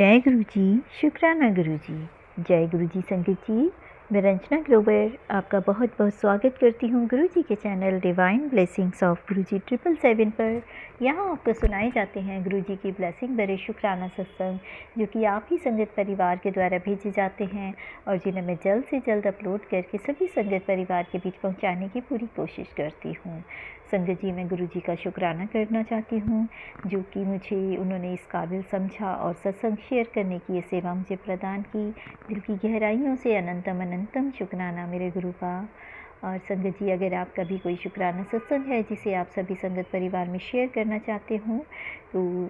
जय गुरु जी, शुक्राना गुरु जी। जय गुरु जी संगत जी। मैं रंजना ग्रोवर आपका बहुत बहुत स्वागत करती हूँ गुरु जी के चैनल डिवाइन ब्लेसिंग्स ऑफ गुरु जी 777 पर। यहाँ आपको सुनाए जाते हैं गुरु जी की ब्लेसिंग भरे शुक्राना सत्संग, जो कि आप ही संगत परिवार के द्वारा भेजे जाते हैं और जिन्हें मैं जल्द से जल्द अपलोड करके सभी संगत परिवार के बीच पहुँचाने की पूरी कोशिश करती हूँ। संगत जी, मैं गुरु जी का शुक्राना करना चाहती हूँ, जो कि मुझे उन्होंने इस काबिल समझा और सत्संग शेयर करने की ये सेवा मुझे प्रदान की। दिल की गहराइयों से अनंतम अनंतम शुक्राना मेरे गुरु का। और संगत जी, अगर आपका भी कोई शुक्राना सत्संग है जिसे आप सभी संगत परिवार में शेयर करना चाहते हों, तो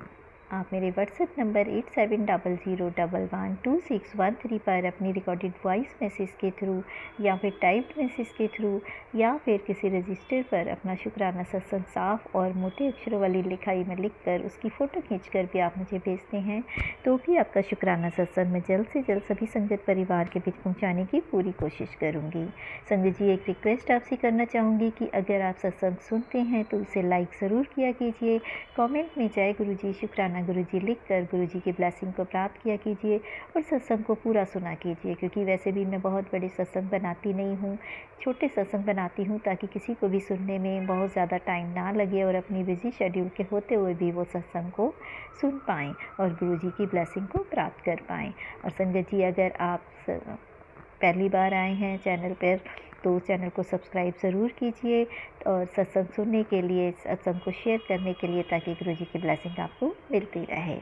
आप मेरे व्हाट्सएप नंबर 8700112613 पर अपनी रिकॉर्डेड वॉइस मैसेज के थ्रू या फिर टाइप्ड मैसेज के थ्रू या फिर किसी रजिस्टर पर अपना शुक्राना सत्संग साफ़ और मोटे अक्षरों वाली लिखाई में लिखकर उसकी फ़ोटो खींचकर भी आप मुझे भेजते हैं, तो भी आपका शुक्राना सत्संग मैं जल्द से जल्द सभी संगत परिवार के बीच पहुंचाने की पूरी कोशिश करूंगी। संगत जी, एक रिक्वेस्ट आपसे करना चाहूँगी कि अगर आप सत्संग सुनते हैं तो उसे लाइक ज़रूर किया कीजिए। कमेंट में जय गुरु जी, शुक्राना गुरु जी लिखकर गुरु जी की ब्लेसिंग को प्राप्त किया कीजिए और सत्संग को पूरा सुना कीजिए, क्योंकि वैसे भी मैं बहुत बड़े सत्संग बनाती नहीं हूँ, छोटे सत्संग बनाती हूँ ताकि किसी को भी सुनने में बहुत ज़्यादा टाइम ना लगे और अपनी बिजी शेड्यूल के होते हुए भी वो सत्संग को सुन पाएँ और गुरु जी की ब्लेसिंग को प्राप्त कर पाएँ। और संगत जी, अगर आप पहली बार आए हैं चैनल पर तो चैनल को सब्सक्राइब ज़रूर कीजिए और सत्संग सुनने के लिए, सत्संग को शेयर करने के लिए, ताकि गुरु जी की ब्लेसिंग आपको मिलती रहे।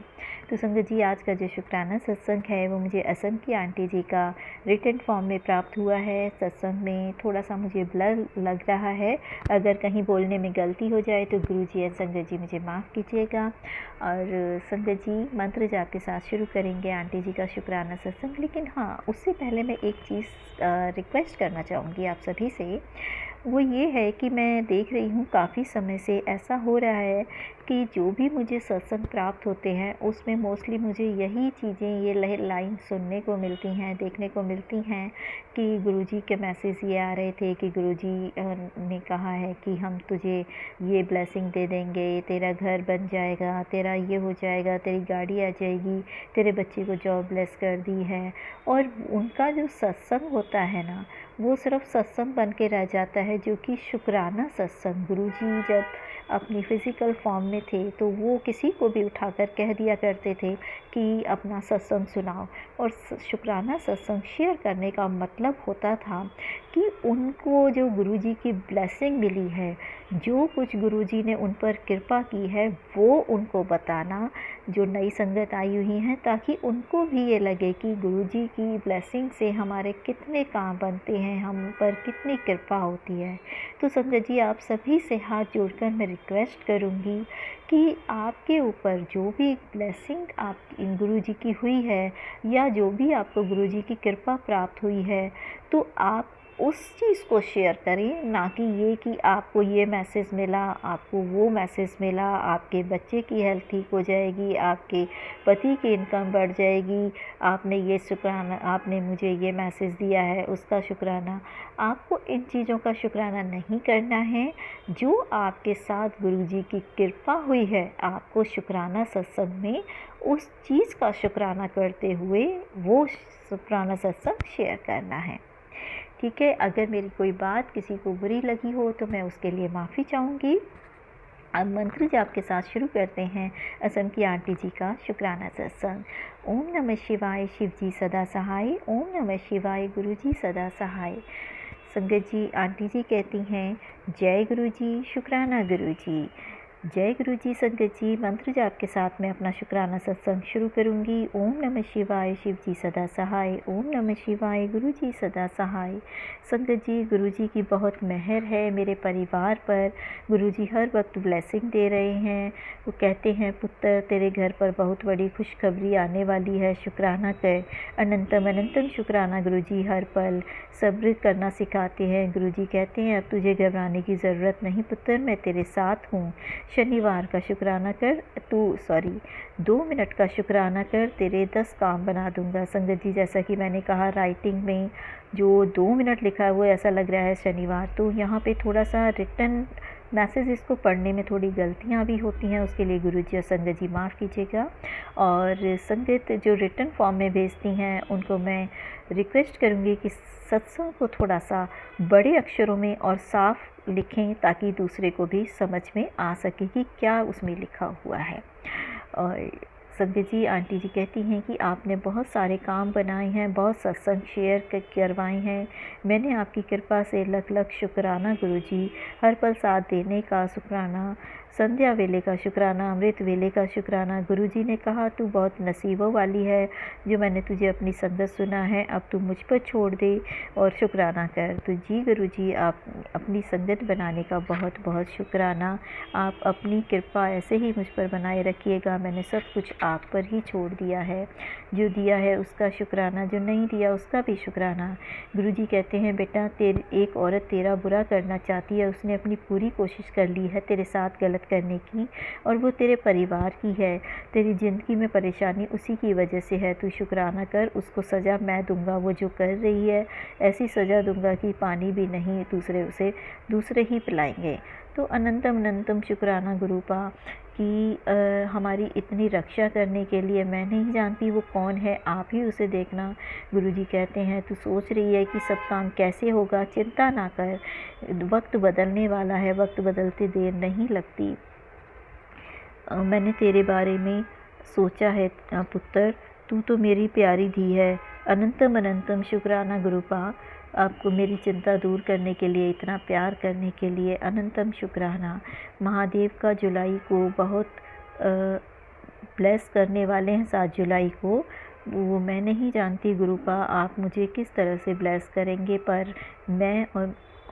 तो संगत जी, आज का जो शुक्राना सत्संग है वो मुझे असम की आंटी जी का रिटन फॉर्म में प्राप्त हुआ है। सत्संग में थोड़ा सा मुझे ब्लर लग रहा है, अगर कहीं बोलने में गलती हो जाए तो गुरु जी एंड संगत जी मुझे माफ़ कीजिएगा। और संगत जी, मंत्र जाप के साथ शुरू करेंगे आंटी जी का शुक्राना सत्संग, लेकिन हाँ, उससे पहले मैं एक चीज़ रिक्वेस्ट करना चाहूँगी आप सभी से। वो ये है कि मैं देख रही हूँ काफ़ी समय से ऐसा हो रहा है कि जो भी मुझे सत्संग प्राप्त होते हैं उसमें मोस्टली मुझे यही चीज़ें, ये लाइन सुनने को मिलती हैं, देखने को मिलती हैं कि गुरुजी के मैसेज ये आ रहे थे कि गुरुजी ने कहा है कि हम तुझे ये ब्लेसिंग दे देंगे, तेरा घर बन जाएगा, तेरा ये हो जाएगा, तेरी गाड़ी आ जाएगी, तेरे बच्चे को जॉब ब्लेस कर दी है। और उनका जो सत्संग होता है ना, वो सिर्फ सत्संग बन के रह जाता है, जो कि शुक्राना सत्संग। गुरुजी जब अपनी फ़िज़िकल फॉर्म में थे तो वो किसी को भी उठाकर कह दिया करते थे कि अपना सत्संग सुनाओ, और शुक्राना सत्संग शेयर करने का मतलब होता था कि उनको जो गुरुजी की ब्लेसिंग मिली है, जो कुछ गुरुजी ने उन पर कृपा की है, वो उनको बताना, जो नई संगत आई हुई हैं, ताकि उनको भी ये लगे कि गुरुजी की ब्लेसिंग से हमारे कितने काम बनते हैं, हम पर कितनी कृपा होती है। तो संगत जी, आप सभी से हाथ जोड़कर मैं रिक्वेस्ट करूँगी कि आपके ऊपर जो भी ब्लेसिंग आप इन गुरुजी की हुई है या जो भी आपको गुरुजी की कृपा प्राप्त हुई है, तो आप उस चीज़ को शेयर करें, ना कि ये कि आपको ये मैसेज मिला, आपको वो मैसेज मिला, आपके बच्चे की हेल्थ ठीक हो जाएगी, आपके पति की इनकम बढ़ जाएगी, आपने ये शुक्राना, आपने मुझे ये मैसेज दिया है उसका शुक्राना। आपको इन चीज़ों का शुक्राना नहीं करना है। जो आपके साथ गुरुजी की कृपा हुई है, आपको शुक्राना सत्संग में उस चीज़ का शुक्राना करते हुए वो शुक्राना सत्संग शेयर करना है। ठीक है, अगर मेरी कोई बात किसी को बुरी लगी हो तो मैं उसके लिए माफ़ी चाहूँगी। अब मंत्र जाप के साथ शुरू करते हैं असम की आंटी जी का शुक्राना सत्संग। ओम नमः शिवाय, शिव जी सदा सहाय। ओम नमः शिवाय, गुरु जी सदा सहाय। संगत जी, आंटी जी कहती हैं, जय गुरु जी, शुक्राना गुरु जी। जय गुरु जी। संगत जी, मंत्र जाप के साथ मैं अपना शुक्राना सत्संग शुरू करूंगी। ओम नमः शिवाय, शिव जी सदा सहाय। ओम नमः शिवाय, गुरु जी सदा सहाय। संगत जी, गुरु जी की बहुत मेहर है मेरे परिवार पर। गुरु जी हर वक्त ब्लेसिंग दे रहे हैं। वो कहते हैं, पुत्र तेरे घर पर बहुत बड़ी खुशखबरी आने वाली है, शुक्राना कर। अनंतम अनंतम शुक्राना गुरु जी, हर पल सब्र करना सिखाते हैं। गुरु जी कहते हैं, अब तुझे घबराने की ज़रूरत नहीं पुत्र, मैं तेरे साथ हूँ। शनिवार का शुक्राना कर, 2 मिनट का शुक्राना कर, तेरे 10 काम बना दूंगा। संगत जी, जैसा कि मैंने कहा, राइटिंग में जो 2 मिनट लिखा है वो ऐसा लग रहा है शनिवार, तो यहाँ पे थोड़ा सा रिटन मैसेजेस को पढ़ने में थोड़ी गलतियाँ भी होती हैं, उसके लिए गुरुजी और संगत जी माफ़ कीजिएगा। और संगत जो रिटन फॉर्म में भेजती हैं उनको मैं रिक्वेस्ट करूँगी कि सत्संग को थोड़ा सा बड़े अक्षरों में और साफ लिखें ताकि दूसरे को भी समझ में आ सके कि क्या उसमें लिखा हुआ है। और संगत जी, आंटी जी कहती हैं कि आपने बहुत सारे काम बनाए हैं, बहुत सत्संग शेयर करवाए हैं। मैंने आपकी कृपा से लख लख शुक्राना गुरुजी। हर पल साथ देने का शुक्राना, संध्या वेले का शुक्राना, अमृत वेले का शुक्राना। गुरुजी ने कहा तू बहुत नसीबों वाली है जो मैंने तुझे अपनी संगत सुना है, अब तू मुझ पर छोड़ दे और शुक्राना कर। तो जी गुरुजी, आप अपनी संगत बनाने का बहुत बहुत शुक्राना। आप अपनी कृपा ऐसे ही मुझ पर बनाए रखिएगा। मैंने सब कुछ आप पर ही छोड़ दिया है। जो दिया है उसका शुक्राना, जो नहीं दिया उसका भी शुक्राना। गुरुजी कहते हैं बेटा, एक औरत तेरा बुरा करना चाहती है, उसने अपनी पूरी कोशिश कर ली है तेरे साथ गलत करने की, और वो तेरे परिवार की है। तेरी ज़िंदगी में परेशानी उसी की वजह से है। तू शुक्राना कर, उसको सज़ा मैं दूंगा। वो जो कर रही है ऐसी सज़ा दूंगा कि पानी भी नहीं दूसरे ही पिलाएंगे। तो अनंतम अनंतम शुक्राना गुरुपा कि हमारी इतनी रक्षा करने के लिए। मैं नहीं जानती वो कौन है, आप ही उसे देखना। गुरुजी कहते हैं तू सोच रही है कि सब काम कैसे होगा, चिंता ना कर, वक्त बदलने वाला है, वक्त बदलते देर नहीं लगती। मैंने तेरे बारे में सोचा है पुत्र, तू तो मेरी प्यारी धी है। अनंतम अनंतम शुक्राना गुरुपा, आपको मेरी चिंता दूर करने के लिए, इतना प्यार करने के लिए अनंतम शुक्राना। महादेव का जुलाई को बहुत ब्लेस करने वाले हैं, 7 जुलाई को। वो मैं नहीं जानती गुरुपा आप मुझे किस तरह से ब्लेस करेंगे, पर मैं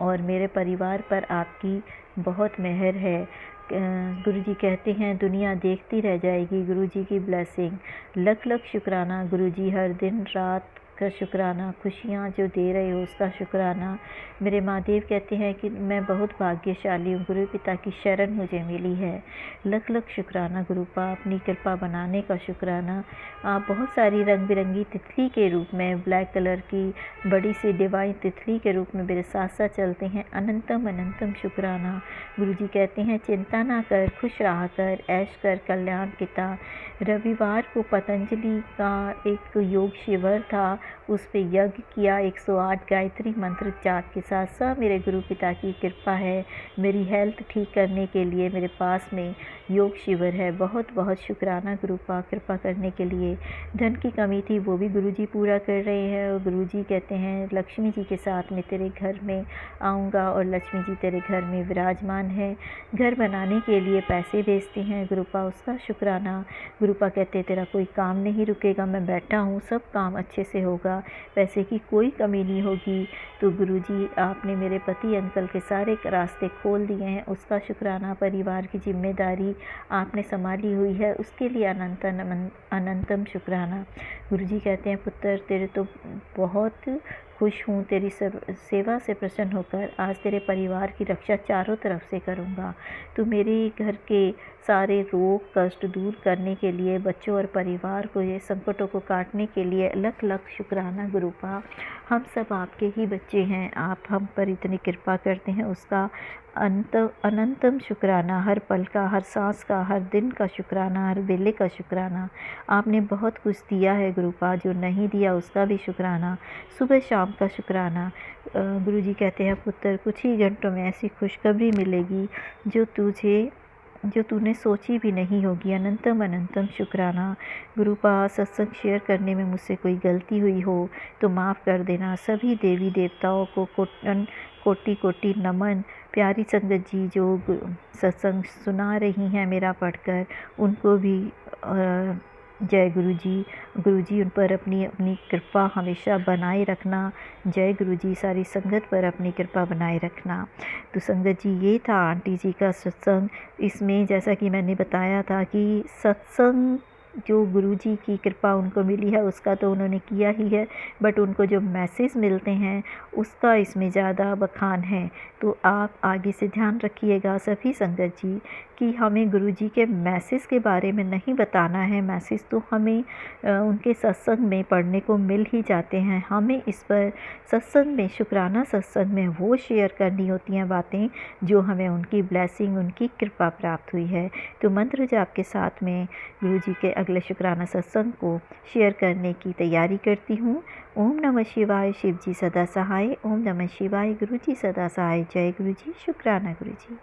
और मेरे परिवार पर आपकी बहुत मेहर है। गुरुजी कहते हैं दुनिया देखती रह जाएगी गुरुजी की ब्लेसिंग। लख लख शुक्राना गुरुजी, हर दिन रात का शुक्राना, खुशियाँ जो दे रहे हो उसका शुक्राना। मेरे महादेव कहते हैं कि मैं बहुत भाग्यशाली हूँ, गुरु पिता की शरण मुझे मिली है। लख लख शुक्राना गुरुपा, अपनी कृपा बनाने का शुक्राना। आप बहुत सारी रंग बिरंगी तितली के रूप में, ब्लैक कलर की बड़ी सी डिवाइन तितली के रूप में मेरे साथ साथ चलते हैं। अनंतम अनंतम शुक्राना। गुरुजी कहते हैं चिंता ना कर, खुश रहा कर, ऐश कर, कल्याण पिता। रविवार को पतंजलि का एक योग शिविर था, उस पे यज्ञ किया 108 गायत्री मंत्र जाप के साथ। सब मेरे गुरु पिता की कृपा है। मेरी हेल्थ ठीक करने के लिए मेरे पास में योग शिविर है। बहुत बहुत शुक्राना गुरुपा, कृपा करने के लिए। धन की कमी थी वो भी गुरुजी पूरा कर रहे हैं। और गुरुजी कहते हैं लक्ष्मी जी के साथ में तेरे घर में आऊँगा, और लक्ष्मी जी तेरे घर में विराजमान है। घर बनाने के लिए पैसे भेजते हैं गुरुपा, उसका शुक्राना। गुरुपा कहते तेरा कोई काम नहीं रुकेगा, मैं बैठा हूँ, सब काम अच्छे से होगा, पैसे की कोई कमी नहीं होगी। तो गुरुजी आपने मेरे पति अंकल के सारे रास्ते खोल दिए हैं, उसका शुक्राना। परिवार की जिम्मेदारी आपने संभाली हुई है, उसके लिए अनंतम शुक्राना। गुरुजी कहते हैं पुत्र तेरे तो बहुत खुश हूँ, तेरी सेवा से प्रसन्न होकर आज तेरे परिवार की रक्षा चारों तरफ से करूँगा। तो मेरे घर के सारे रोग कष्ट दूर करने के लिए, बच्चों और परिवार को ये संकटों को काटने के लिए लख लख शुक्राना गुरुपा। हम सब आपके ही बच्चे हैं, आप हम पर इतनी कृपा करते हैं, उसका अनंतम शुक्राना। हर पल का, हर सांस का, हर दिन का शुक्राना, हर वेले का शुक्राना। आपने बहुत कुछ दिया है गुरुपा, जो नहीं दिया उसका भी शुक्राना। सुबह शाम का शुक्राना। गुरुजी कहते हैं पुत्र कुछ ही घंटों में ऐसी खुशखबरी मिलेगी जो तूने सोची भी नहीं होगी। अनंतम अनंतम शुक्राना गुरुपा। सत्संग शेयर करने में मुझसे कोई गलती हुई हो तो माफ़ कर देना। सभी देवी देवताओं को कोटि कोटि नमन। प्यारी संगत जी जो सत्संग सुना रही हैं मेरा पढ़कर, उनको भी जय गुरुजी उन पर अपनी कृपा हमेशा बनाए रखना। जय गुरुजी, सारी संगत पर अपनी कृपा बनाए रखना। तो संगत जी ये था आंटी जी का सत्संग। इसमें जैसा कि मैंने बताया था कि सत्संग जो गुरुजी की कृपा उनको मिली है उसका तो उन्होंने किया ही है, बट उनको जो मैसेज मिलते हैं उसका इसमें ज़्यादा बखान है। तो आप आगे से ध्यान रखिएगा सभी संगत जी कि हमें गुरुजी के मैसेज के बारे में नहीं बताना है। मैसेज तो हमें उनके सत्संग में पढ़ने को मिल ही जाते हैं। हमें इस पर सत्संग में, शुक्राना सत्संग में वो शेयर करनी होती हैं बातें जो हमें उनकी ब्लेसिंग, उनकी कृपा प्राप्त हुई है। तो मंत्र जाप के साथ में गुरुजी के अगले शुक्राना सत्संग को शेयर करने की तैयारी करती हूँ। ओम नमः शिवाय, शिव जी सदा सहाय। ओम नमः शिवाय, गुरुजी सदा सहाय। जय गुरुजी, शुक्राना गुरुजी।